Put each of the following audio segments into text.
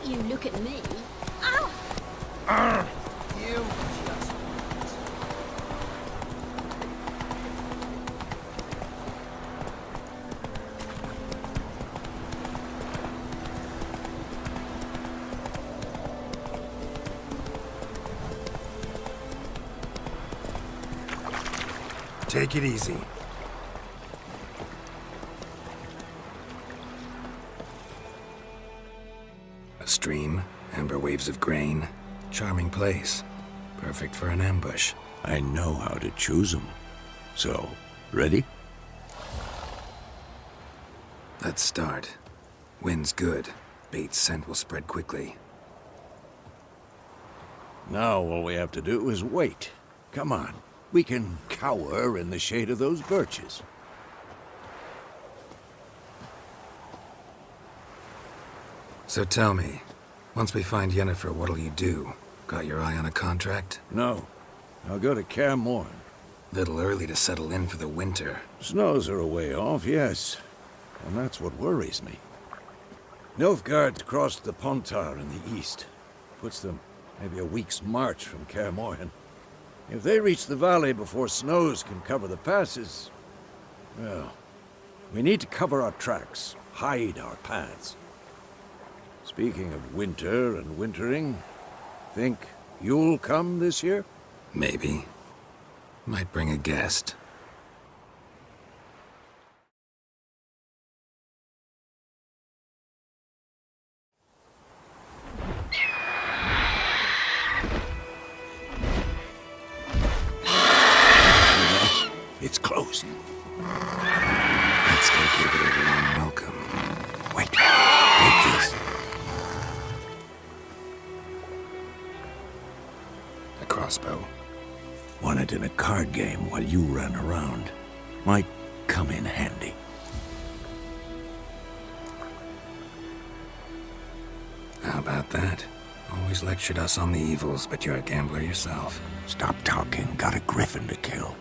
you look at me. Ow! You just... Take it easy. A stream, amber waves of grain. Charming place. Perfect for an ambush. I know how to choose them. So, ready? Let's start. Wind's good. Bait's scent will spread quickly. Now all we have to do is wait. Come on. We can cower in the shade of those birches. So tell me, once we find Yennefer, what'll you do? Got your eye on a contract? No. I'll go to Kaer Morhen. Little early to settle in for the winter. Snows are a way off, yes. And that's what worries me. Nilfgaard's crossed the Pontar in the east. Puts them maybe a week's march from Kaer Morhen. If they reach the valley before snows can cover the passes, well, we need to cover our tracks, hide our paths. Speaking of winter and wintering, think you'll come this year? Maybe. Might bring a guest. It's close. Let's go give it a warm welcome. Wait. Take this. A crossbow. Won it in a card game while you ran around. Might come in handy. How about that? Always lectured us on the evils, but you're a gambler yourself. Stop talking. Got a Griffin to kill.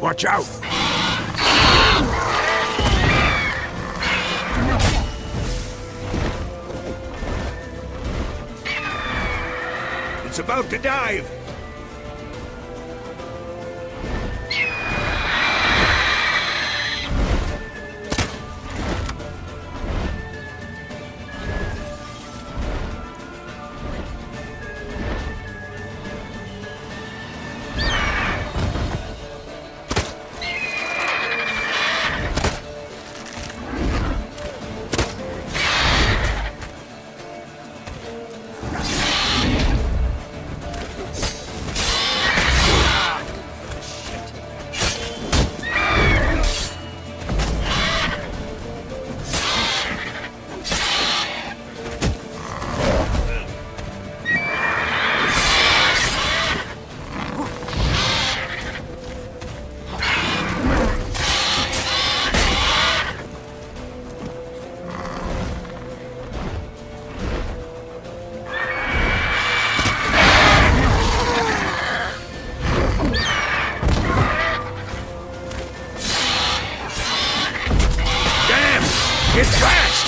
Watch out! It's about to dive! It's fast!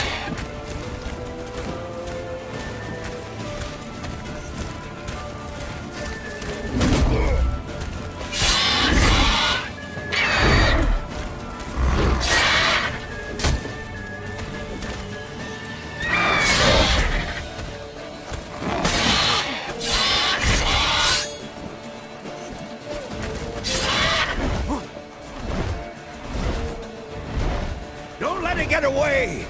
Don't let it get away!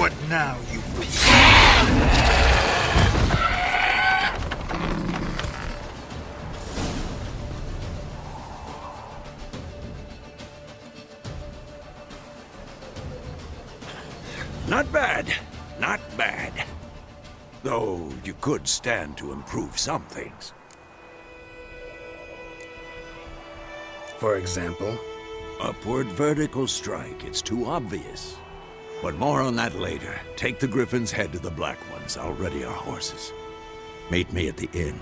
What now, you Not bad. Not bad. Though you could stand to improve some things. For example? Upward vertical strike. It's too obvious. But more on that later. Take the Griffin's head to the Black Ones. I'll ready our horses. Meet me at the inn.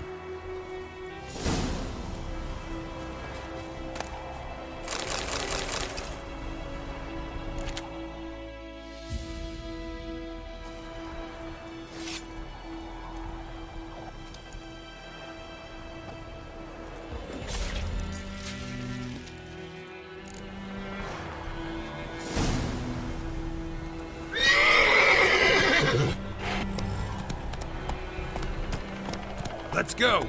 Let's go!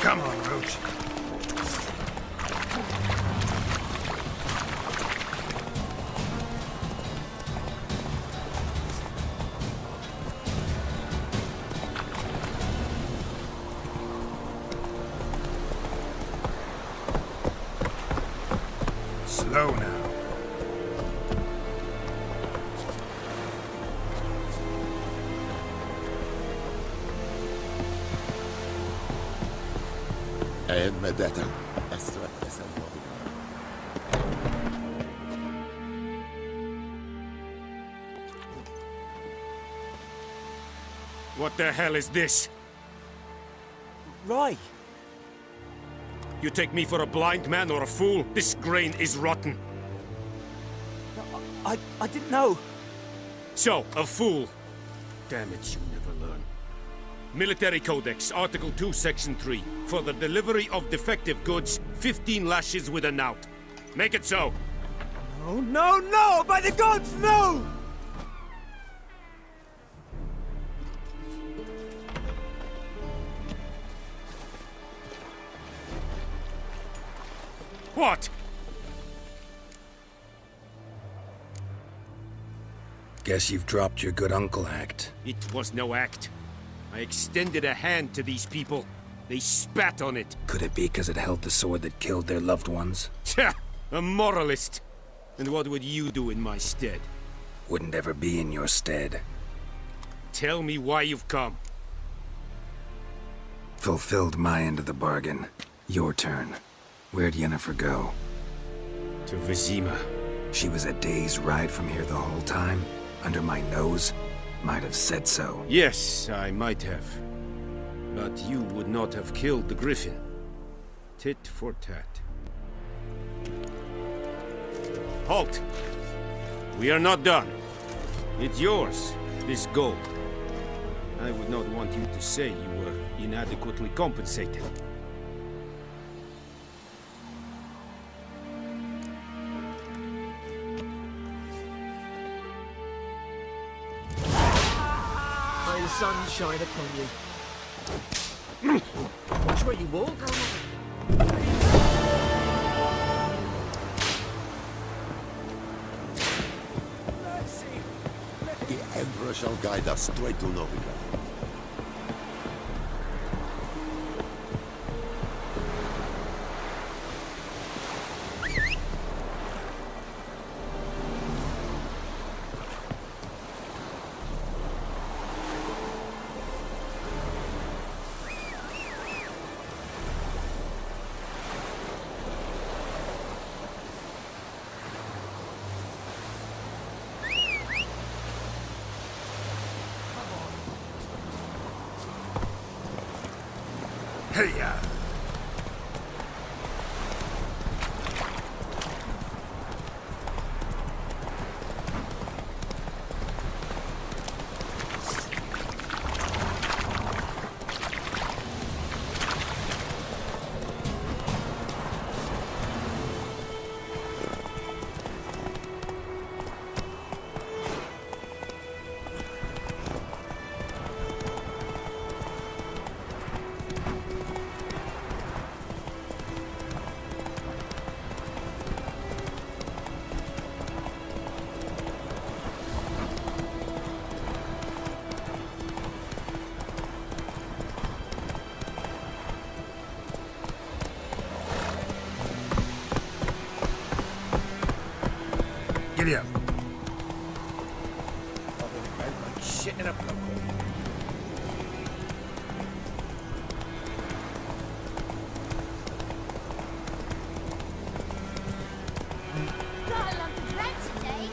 Come on, Roach. Slow now. Medeta. What the hell is this? Right. You take me for a blind man or a fool? This grain is rotten. I didn't know. So, a fool. Damn it, you never learn. Military Codex, Article 2, Section 3. For the delivery of defective goods, 15 lashes with a knout. Make it so. Oh, no, no! By the gods, no! What? Guess you've dropped your good uncle act. It was no act. I extended a hand to these people. They spat on it. Could it be because it held the sword that killed their loved ones? Tja, a moralist. And what would you do in my stead? Wouldn't ever be in your stead. Tell me why you've come. Fulfilled my end of the bargain. Your turn. Where'd Yennefer go? To Vizima. She was a day's ride from here the whole time? Under my nose? Might have said so. Yes, I might have. But you would not have killed the Griffin. Tit for tat. Halt! We are not done. It's yours, this gold. I would not want you to say you were inadequately compensated. May the sun shine upon you. Watch where you walk. The Emperor shall guide us straight to Novigrad. Hey-ya! Giddy up. Shit in a block. Got a lump of bread today.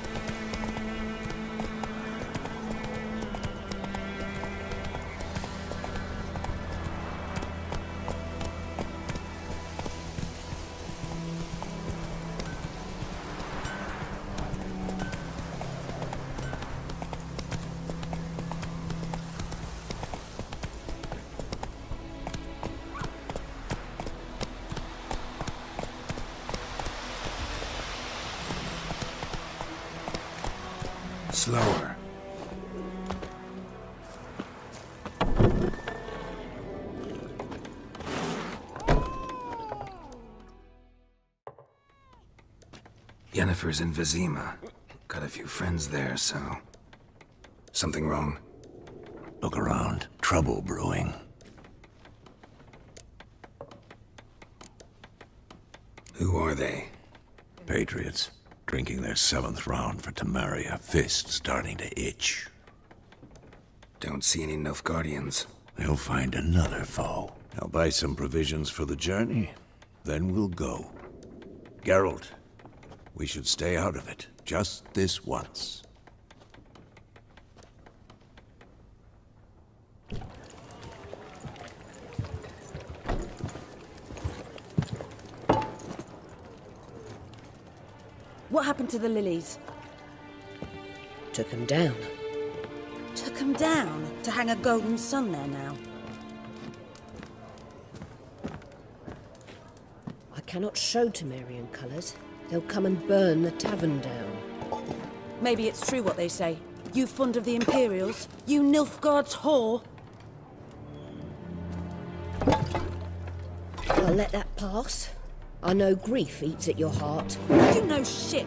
Slower. Yennefer's in Vizima. Got a few friends there, so... Something wrong? Look around. Trouble brewing. Who are they? Patriots. Drinking their 7th round for Tamaria. Fist starting to itch. Don't see any nilfgaardians. They'll find another foe. I'll buy some provisions for the journey. Then we'll go. Geralt, we should stay out of it. Just this once. What happened to the lilies? Took him down. Took them down to hang a golden sun there now. I cannot show Temerian colours. They'll come and burn the tavern down. Maybe it's true what they say. You fond of the Imperials? You Nilfgaard's whore? I'll let that pass. I know grief eats at your heart. You know shit.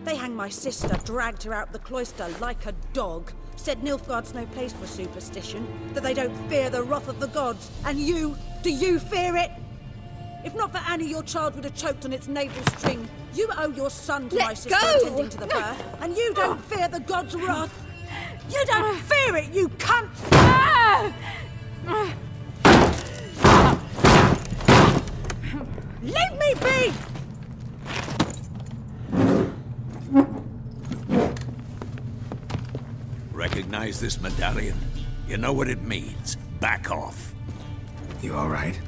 They hanged my sister, dragged her out the cloister like a dog. Said Nilfgaard's no place for superstition, that they don't fear the wrath of the gods. And you, do you fear it? If not for Annie, your child would have choked on its navel string. You owe your son to my sister attending to the birth, and you don't fear the gods' wrath. You don't fear it, you cunt! Leave me be! Recognize this medallion? You know what it means. Back off. You all right?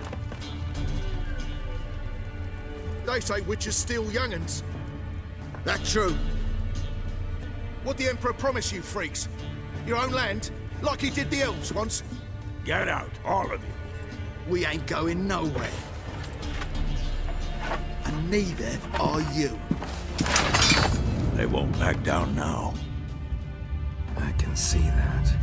They say witches steal young'uns. That true? What the Emperor promise you, freaks? Your own land? Like he did the elves once? Get out, all of you. We ain't going nowhere. And neither are you. They won't back down now. I can see that.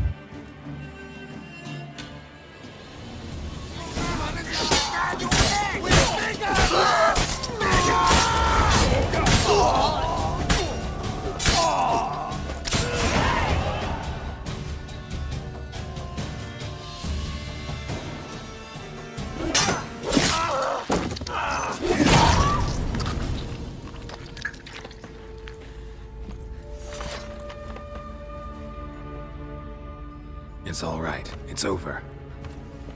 It's all right. It's over.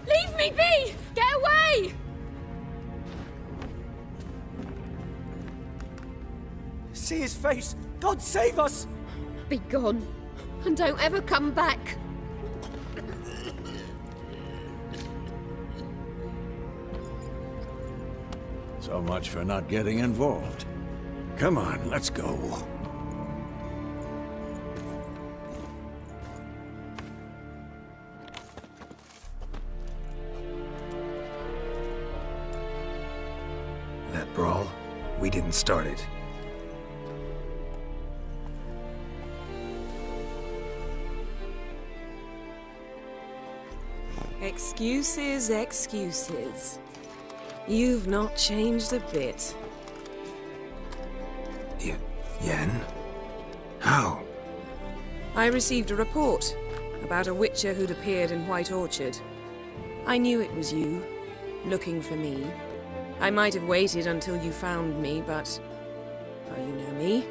Leave me be! Get away! See his face! God save us! Be gone, and don't ever come back. So much for not getting involved. Come on, let's go. That brawl, we didn't start it. Excuses, excuses. You've not changed a bit. Yen? How? I received a report about a witcher who'd appeared in White Orchard. I knew it was you, looking for me. I might have waited until you found me, but... oh, you know me.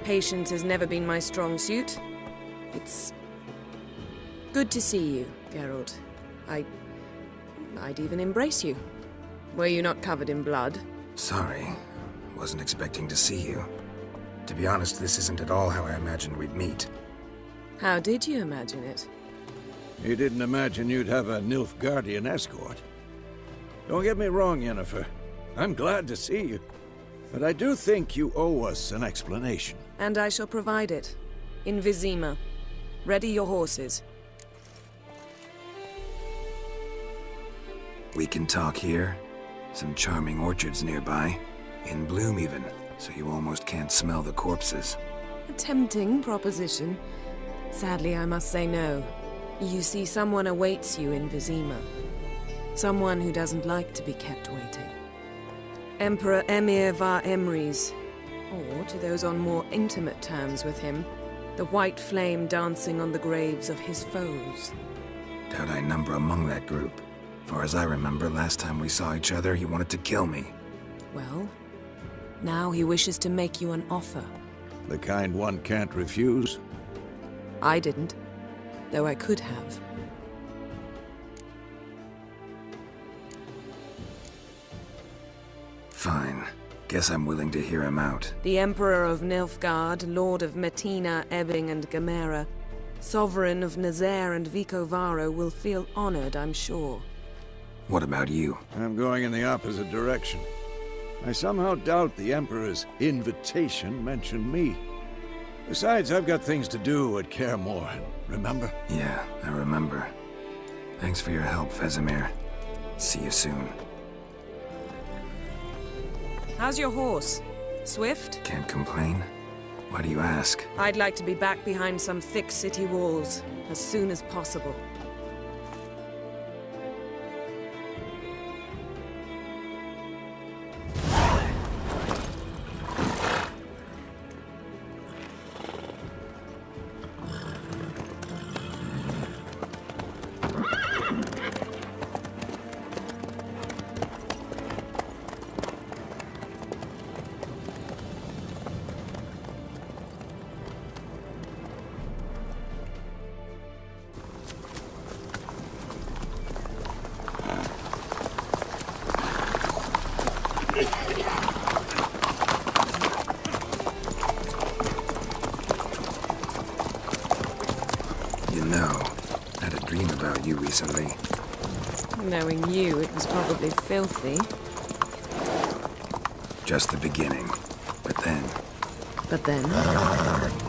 Patience has never been my strong suit. It's... good to see you, Geralt. I'd even embrace you. Were you not covered in blood? Sorry. Wasn't expecting to see you. To be honest, this isn't at all how I imagined we'd meet. How did you imagine it? You didn't imagine you'd have a nilfgaardian escort. Don't get me wrong, Yennefer. I'm glad to see you. But I do think you owe us an explanation. And I shall provide it. In Vizima. Ready your horses. We can talk here. Some charming orchards nearby. In bloom even, so you almost can't smell the corpses. A tempting proposition. Sadly, I must say no. You see, someone awaits you in Vizima. Someone who doesn't like to be kept waiting. Emperor Emir var Emrys. Or, to those on more intimate terms with him, the white flame dancing on the graves of his foes. Doubt I number among that group. Far as I remember, last time we saw each other, he wanted to kill me. Well, now he wishes to make you an offer. The kind one can't refuse? I didn't, though I could have. Fine. Guess I'm willing to hear him out. The Emperor of Nilfgaard, Lord of Metina, Ebbing and Gamera, Sovereign of Nazaire and Vicovaro will feel honored, I'm sure. What about you? I'm going in the opposite direction. I somehow doubt the Emperor's invitation mentioned me. Besides, I've got things to do at Kaer Morhen, remember? Yeah, I remember. Thanks for your help, Vesemir. See you soon. How's your horse? Swift? Can't complain. Why do you ask? I'd like to be back behind some thick city walls, as soon as possible. You know, I had a dream about you recently. Knowing you, it was probably filthy. Just the beginning. But then... But then...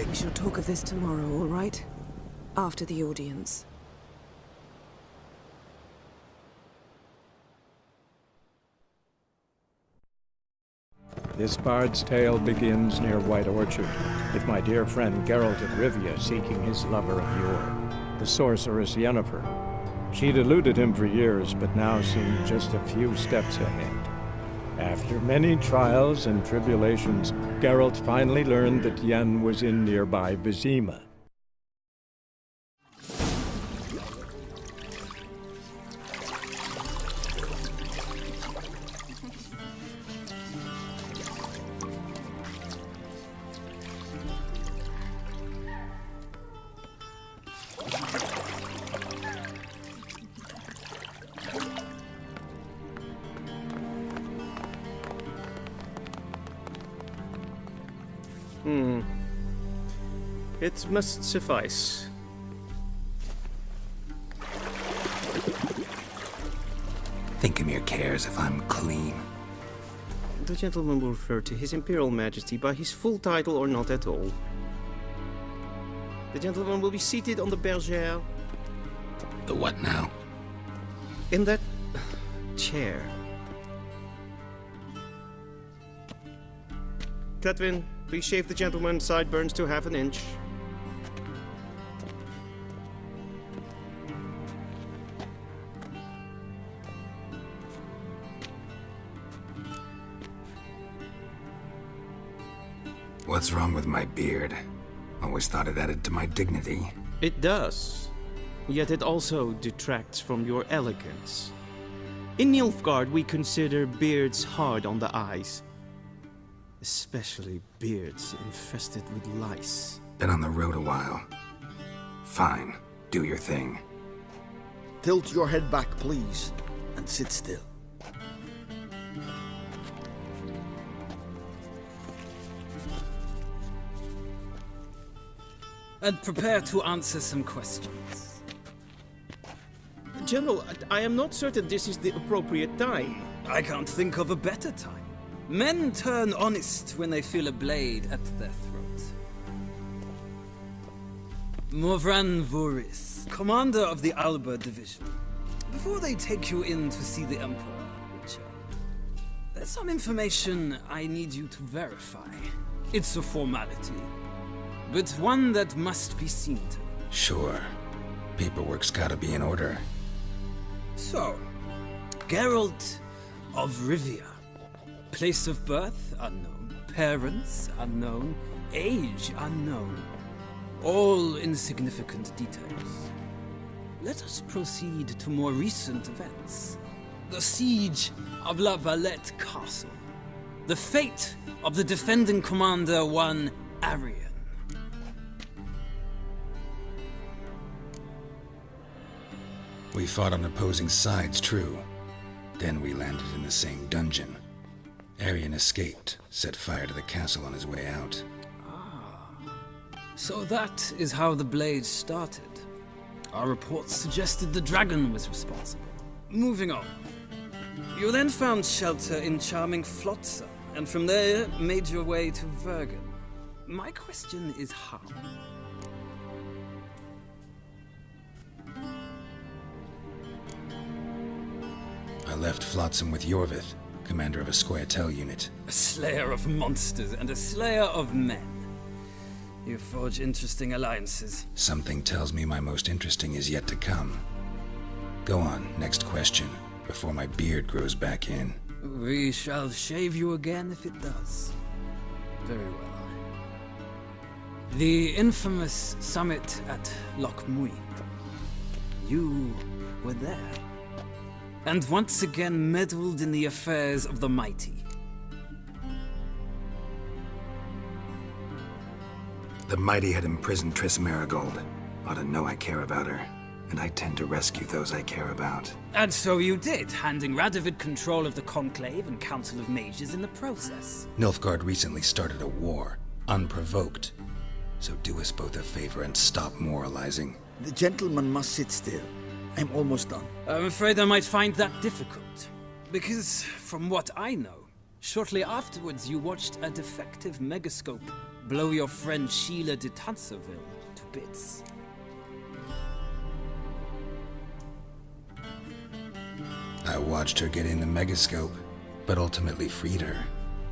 We shall talk of this tomorrow, all right? After the audience. This bard's tale begins near White Orchard, with my dear friend Geralt of Rivia seeking his lover of yore, the sorceress Yennefer. She'd eluded him for years, but now seemed just a few steps ahead. After many trials and tribulations, Geralt finally learned that Yen was in nearby Vizima. It must suffice. Thinkamir cares if I'm clean. The gentleman will refer to His Imperial Majesty by his full title or not at all. The gentleman will be seated on the bergère. The what now? In that chair. Catwin, please shave the gentleman's sideburns to half an inch. What's wrong with my beard? Always thought it added to my dignity. It does. Yet it also detracts from your elegance. In Nilfgaard, we consider beards hard on the eyes. Especially beards infested with lice. Been on the road a while. Fine. Do your thing. Tilt your head back, please, and sit still. And prepare to answer some questions. General, I am not certain this is the appropriate time. I can't think of a better time. Men turn honest when they feel a blade at their throat. Morvran Voris, commander of the Alba Division. Before they take you in to see the Emperor, Witcher, there's some information I need you to verify. It's a formality, but one that must be seen to. Sure. Paperwork's gotta be in order. So, Geralt of Rivia. Place of birth, unknown. Parents, unknown. Age, unknown. All insignificant details. Let us proceed to more recent events. The siege of La Valette Castle. The fate of the defending commander, one Arian. We fought on opposing sides, true. Then we landed in the same dungeon. Arian escaped, set fire to the castle on his way out. So that is how the blade started. Our reports suggested the dragon was responsible. Moving on. You then found shelter in charming Flotsam, and from there made your way to Vergen. My question is how? I left Flotsam with Yorvith, commander of a Scoia'tael unit. A slayer of monsters and a slayer of men. You forge interesting alliances. Something tells me my most interesting is yet to come. Go on, next question, before my beard grows back in. We shall shave you again if it does. Very well. The infamous summit at Loch Muin. You were there. And once again meddled in the affairs of the mighty. The mighty had imprisoned Triss Marigold. Ought to know I care about her, and I tend to rescue those I care about. And so you did, handing Radovid control of the Conclave and Council of Mages in the process. Nilfgaard recently started a war, unprovoked. So do us both a favor and stop moralizing. The gentleman must sit still. I'm almost done. I'm afraid I might find that difficult. Because, from what I know, shortly afterwards you watched a defective megascope blow your friend Sheila de Tanserville to bits. I watched her get in the megascope, but ultimately freed her.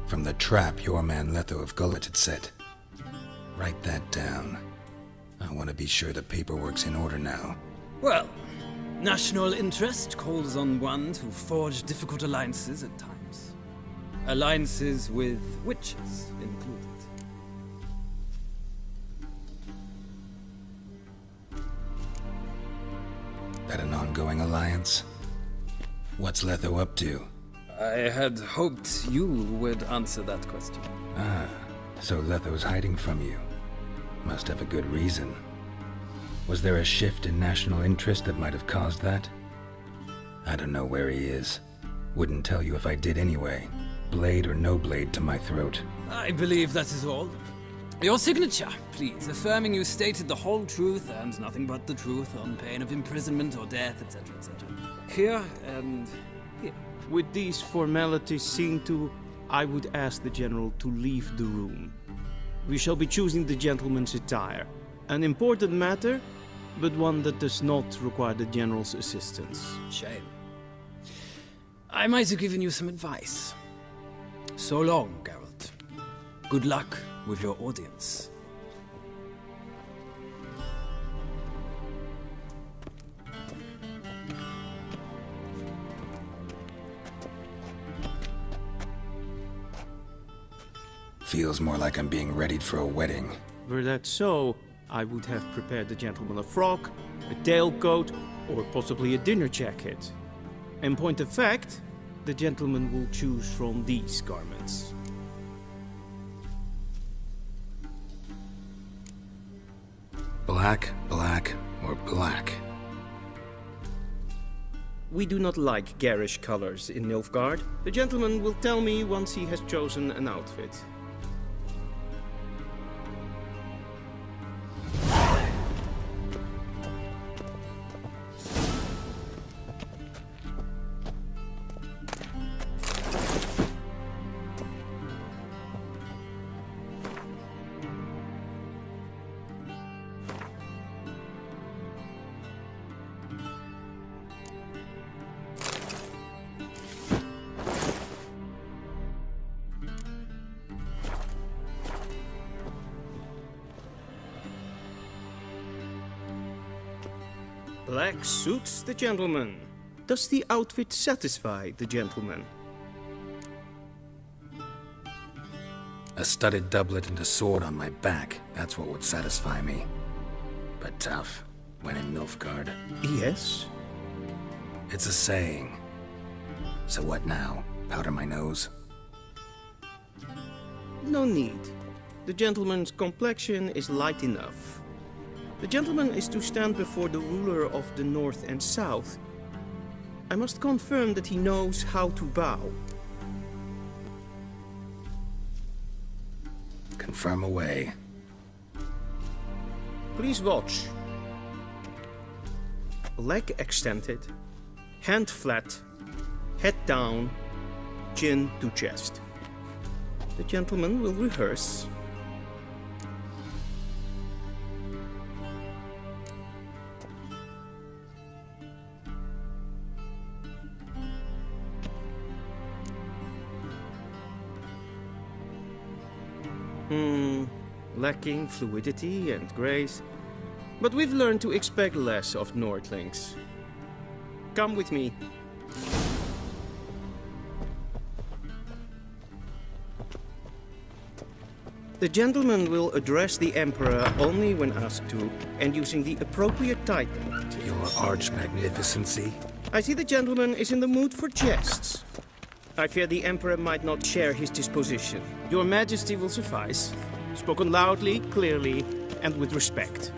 From the trap your man Letho of Gullet had set. Write that down. I want to be sure the paperwork's in order now. Well, national interest calls on one to forge difficult alliances at times. Alliances with witches included. That an ongoing alliance? What's Letho up to? I had hoped you would answer that question. Ah, so Letho's hiding from you. Must have a good reason. Was there a shift in national interest that might have caused that? I don't know where he is. Wouldn't tell you if I did anyway. Blade or no blade to my throat. I believe that is all. Your signature, please, affirming you stated the whole truth and nothing but the truth on pain of imprisonment or death, etc., etc. Here and here. With these formalities seen to, I would ask the General to leave the room. We shall be choosing the gentleman's attire. An important matter, but one that does not require the General's assistance. Shame. I might have given you some advice. So long, Geralt. Good luck with your audience. Feels more like I'm being readied for a wedding. Were that so, I would have prepared the gentleman a frock, a tailcoat, or possibly a dinner jacket. In point of fact, the gentleman will choose from these garments. Black, black, or black? We do not like garish colors in Nilfgaard. The gentleman will tell me once he has chosen an outfit. Black suits the gentleman. Does the outfit satisfy the gentleman? A studded doublet and a sword on my back, that's what would satisfy me. But tough, when in Nilfgaard. Yes. It's a saying. So what now? Powder my nose? No need. The gentleman's complexion is light enough. The gentleman is to stand before the ruler of the North and South. I must confirm that he knows how to bow. Confirm away. Please watch. Leg extended, hand flat, head down, chin to chest. The gentleman will rehearse. Lacking fluidity and grace, but we've learned to expect less of Nordlings. Come with me. The gentleman will address the Emperor only when asked to, and using the appropriate title. Your Arch-Magnificency? I see the gentleman is in the mood for jests. I fear the Emperor might not share his disposition. Your Majesty will suffice. Spoken loudly, clearly, and with respect.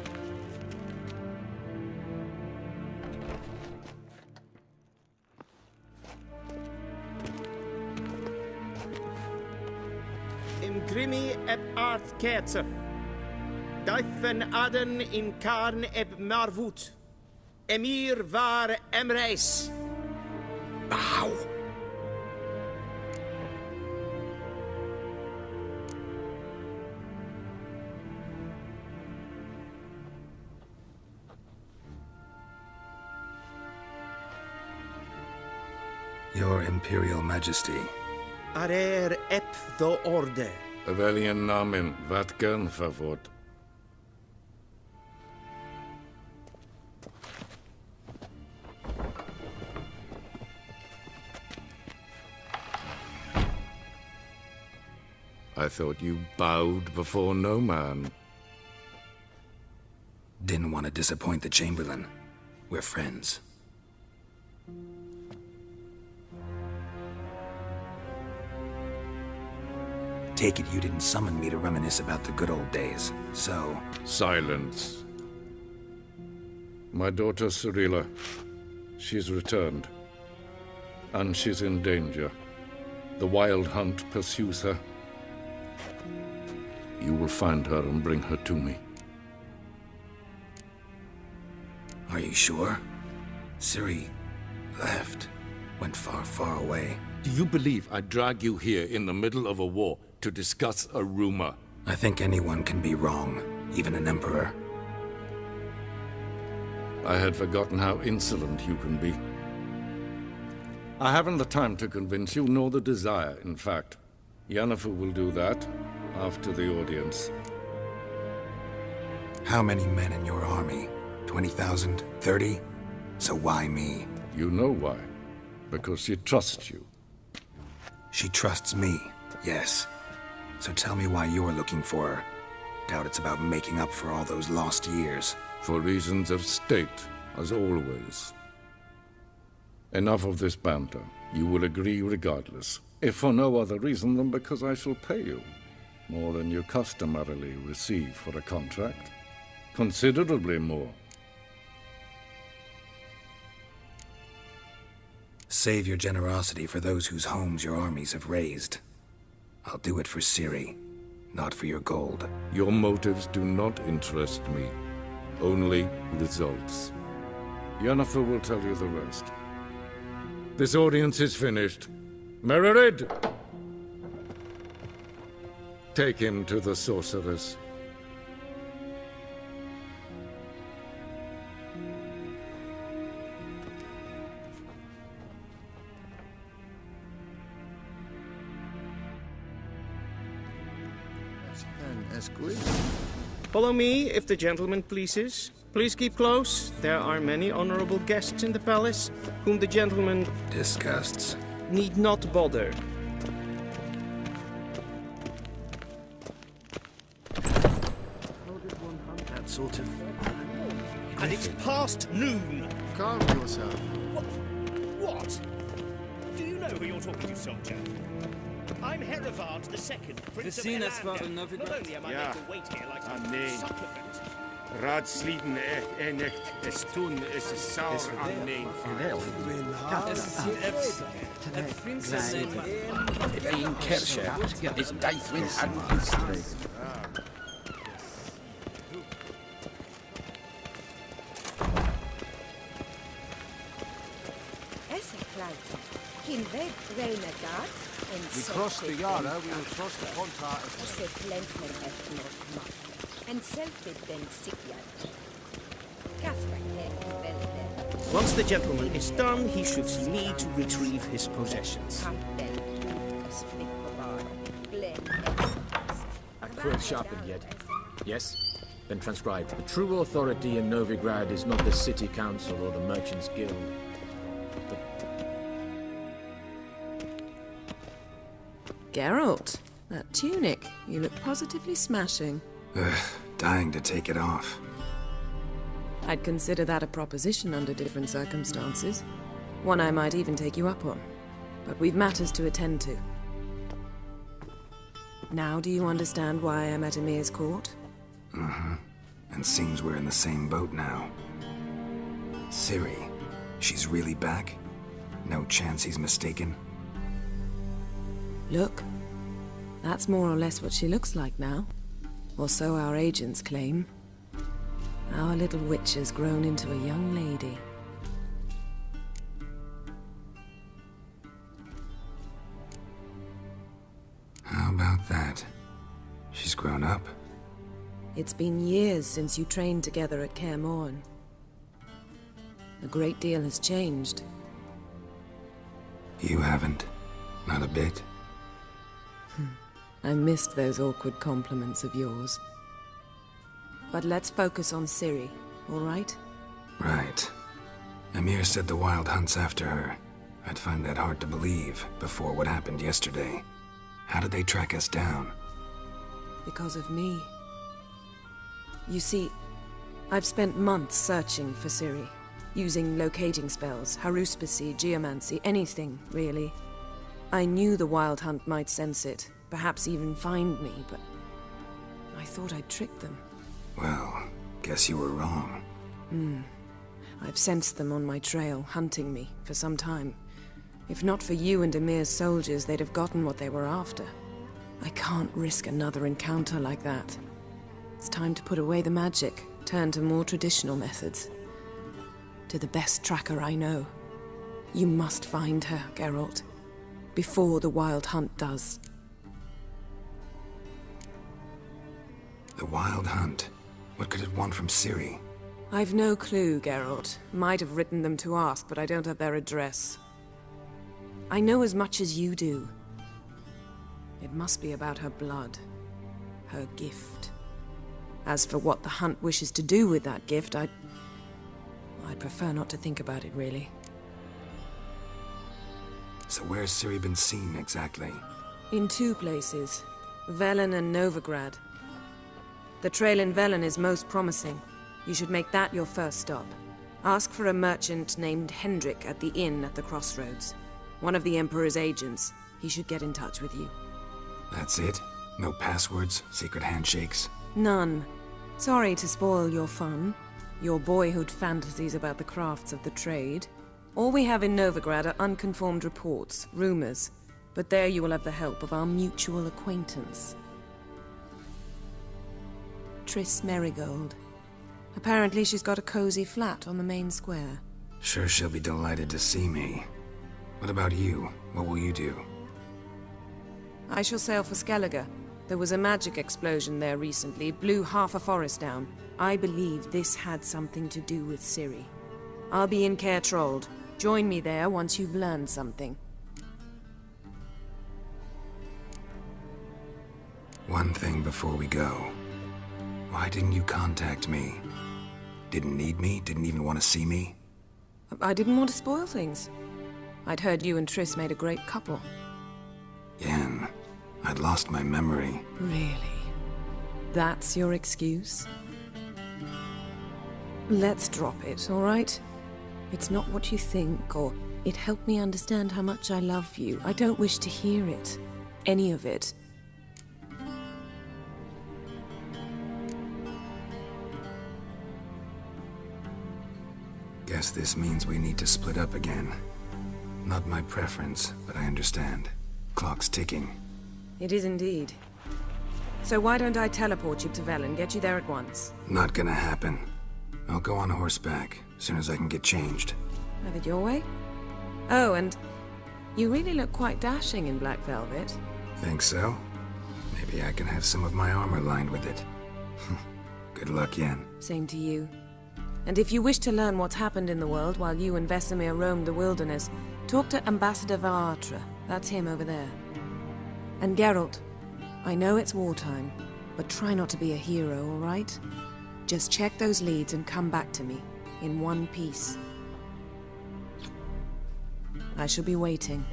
Imgrimi eb art ketzer. Daifen aden in karn eb marvut. Emir var emreis. Bow. Your Imperial Majesty. Arer ep the orde. Welchen Namen? Wat gern verwort? I thought you bowed before no man. Didn't want to disappoint the Chamberlain. We're friends. Take it you didn't summon me to reminisce about the good old days, so... Silence. My daughter Cirilla, she's returned. And she's in danger. The Wild Hunt pursues her. You will find her and bring her to me. Are you sure? Ciri left. Went far, far away. Do you believe I'd drag you here in the middle of a war to discuss a rumor? I think anyone can be wrong, even an emperor. I had forgotten how insolent you can be. I haven't the time to convince you, nor the desire, in fact. Yennefer will do that after the audience. How many men in your army? 20,000? 30? So why me? You know why. Because she trusts you. She trusts me, yes. So tell me why you're looking for her. Doubt it's about making up for all those lost years. For reasons of state, as always. Enough of this banter. You will agree regardless. If for no other reason than because I shall pay you. More than you customarily receive for a contract. Considerably more. Save your generosity for those whose homes your armies have razed. I'll do it for Ciri, not for your gold. Your motives do not interest me. Only results. Yennefer will tell you the rest. This audience is finished. Mererid! Take him to the sorceress. Follow me, if the gentleman pleases. Please keep close. There are many honorable guests in the palace, whom the gentleman... disgusts. ...need not bother. That sort of... And it's past noon. Calm yourself. What? Do you know who you're talking to, soldier? I'm Herivard II, Prince of Elander. Not only am I made to wait here like some supplicant. Raadsleden echt es tun es saur aan mijn If een kersje is Deithwin and history. We cross the Yara, we will cross the Pontar. Once the gentleman is done, he should see me to retrieve his possessions. A quill sharpened yet? Yes? Then transcribe. The true authority in Novigrad is not the city council or the merchants' guild. Geralt, that tunic. You look positively smashing. Dying to take it off. I'd consider that a proposition under different circumstances. One I might even take you up on. But we've matters to attend to. Now do you understand why I'm at Emir's court? Mm-hmm. And seems we're in the same boat now. Ciri, she's really back? No chance he's mistaken? Look, that's more or less what she looks like now. Or so our agents claim. Our little witch has grown into a young lady. How about that? She's grown up? It's been years since you trained together at Kaer Morhen. A great deal has changed. You haven't. Not a bit. I missed those awkward compliments of yours. But let's focus on Ciri, all right? Right. Emir said the Wild Hunt's after her. I'd find that hard to believe before what happened yesterday. How did they track us down? Because of me. You see, I've spent months searching for Ciri, using locating spells, haruspicy, geomancy, anything, really. I knew the Wild Hunt might sense it, perhaps even find me, but I thought I'd tricked them. Well, guess you were wrong. I've sensed them on my trail, hunting me, for some time. If not for you and Emir's soldiers, they'd have gotten what they were after. I can't risk another encounter like that. It's time to put away the magic, turn to more traditional methods. To the best tracker I know. You must find her, Geralt. Before the Wild Hunt does. The Wild Hunt? What could it want from Ciri? I've no clue, Geralt. Might have written them to ask, but I don't have their address. I know as much as you do. It must be about her blood. Her gift. As for what the Hunt wishes to do with that gift, I'd prefer not to think about it, really. So where's Ciri been seen, exactly? In two places. Velen and Novigrad. The trail in Velen is most promising. You should make that your first stop. Ask for a merchant named Hendrik at the inn at the crossroads. One of the Emperor's agents. He should get in touch with you. That's it? No passwords, secret handshakes? None. Sorry to spoil your fun. Your boyhood fantasies about the crafts of the trade. All we have in Novigrad are unconfirmed reports, rumors. But there you will have the help of our mutual acquaintance. Triss Merigold. Apparently she's got a cozy flat on the main square. Sure she'll be delighted to see me. What about you? What will you do? I shall sail for Skellige. There was a magic explosion there recently, blew half a forest down. I believe this had something to do with Ciri. I'll be in Caer Trold. Join me there once you've learned something. One thing before we go. Why didn't you contact me? Didn't need me? Didn't even want to see me? I didn't want to spoil things. I'd heard you and Triss made a great couple. Yen, I'd lost my memory. Really? That's your excuse? Let's drop it, all right? It's not what you think, or it helped me understand how much I love you. I don't wish to hear it. Any of it. Guess this means we need to split up again. Not my preference, but I understand. Clock's ticking. It is indeed. So why don't I teleport you to Velen, get you there at once? Not gonna happen. I'll go on horseback, as soon as I can get changed. Have it your way? Oh, and you really look quite dashing in black velvet. Think so? Maybe I can have some of my armor lined with it. Good luck, Yen. Same to you. And if you wish to learn what's happened in the world while you and Vesemir roamed the wilderness, talk to Ambassador Varatra. That's him over there. And Geralt, I know it's wartime, but try not to be a hero, all right? Just check those leads and come back to me, in one piece. I shall be waiting.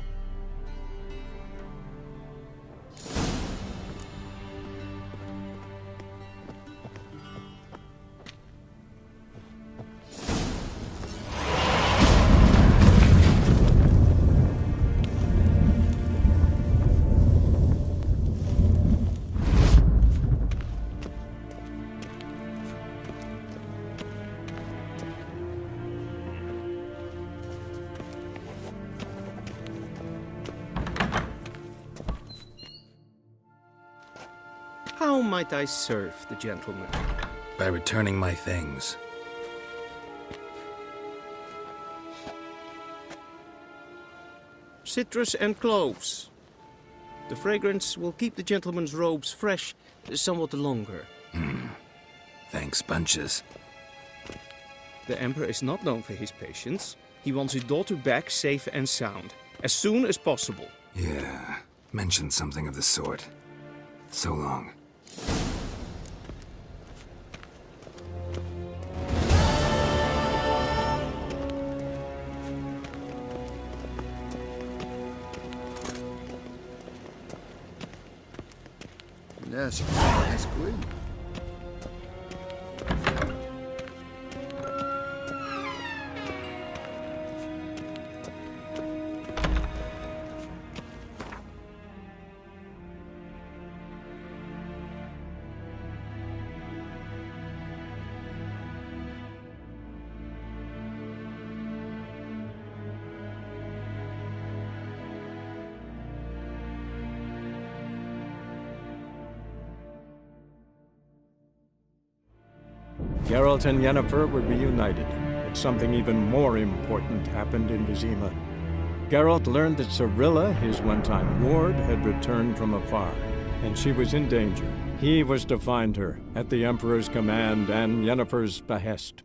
How might I serve the gentleman? By returning my things. Citrus and cloves. The fragrance will keep the gentleman's robes fresh somewhat longer. Thanks, bunches. The Emperor is not known for his patience. He wants his daughter back safe and sound, as soon as possible. Yeah, mentioned something of the sort. So long. Yes, nice queen. Geralt and Yennefer were reunited, but something even more important happened in Vizima. Geralt learned that Cirilla, his one-time ward, had returned from afar, and she was in danger. He was to find her, at the Emperor's command and Yennefer's behest.